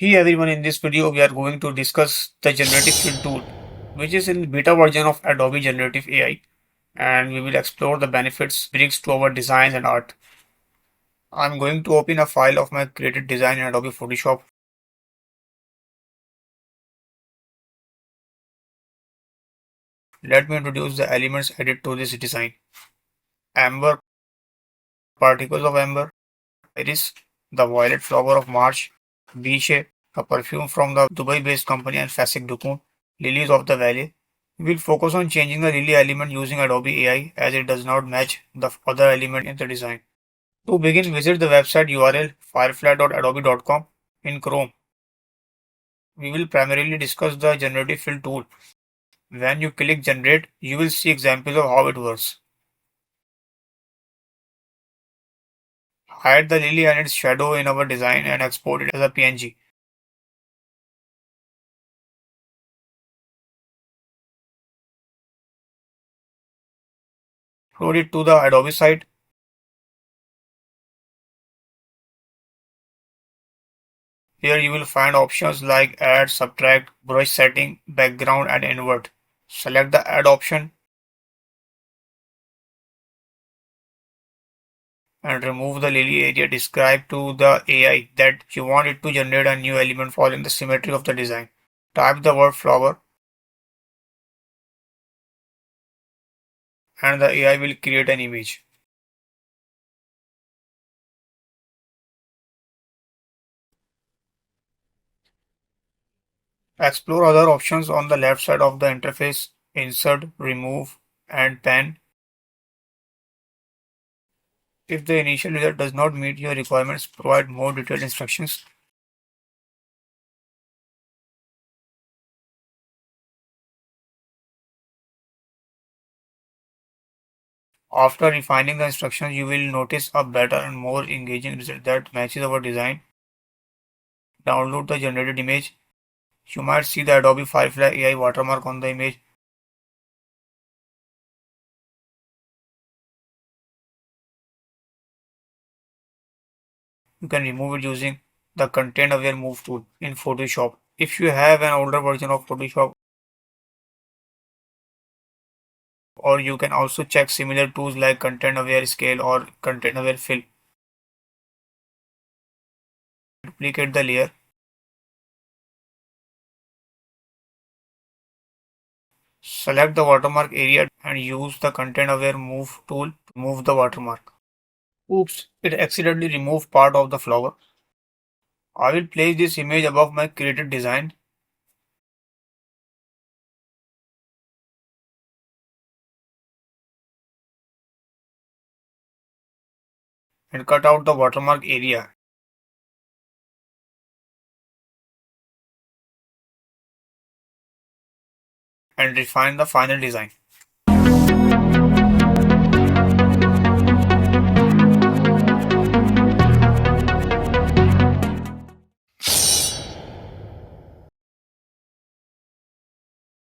Hey everyone, in this video we are going to discuss the Generative Fill tool, which is in beta version of Adobe Generative AI, and we will explore the benefits it brings to our designs and art. I'm going to open a file of my created design in Adobe Photoshop. Let me introduce the elements added to this design. Amber, particles of amber, iris, the violet flower of March, beach, a perfume from the Dubai-based company and Fasik Dukun, lilies of the valley. We will focus on changing the lily element using Adobe AI as it does not match the other element in the design. To begin, visit the website URL firefly.adobe.com in Chrome. We will primarily discuss the Generative Fill tool. When you click Generate, you will see examples of how it works. Hide the lily and its shadow in our design and export it as a PNG. Upload it to the Adobe site. Here you will find options like Add, Subtract, Brush Setting, Background and Invert. Select the Add option and remove the lily area. Describe to the AI that you want it to generate a new element following the symmetry of the design. Type the word flower and the AI will create an image. Explore other options on the left side of the interface. Insert, remove and pan. If the initial result does not meet your requirements, provide more detailed instructions. After refining the instructions, you will notice a better and more engaging result that matches our design. Download the generated image. You might see the Adobe Firefly AI watermark on the image. You can remove it using the Content Aware Move tool in Photoshop. If you have an older version of Photoshop, or you can also check similar tools like Content Aware Scale or Content Aware Fill. Duplicate the layer. Select the watermark area and use the Content Aware Move tool to move the watermark. Oops, it accidentally removed part of the flower. I will place this image above my created design and cut out the watermark area and refine the final design.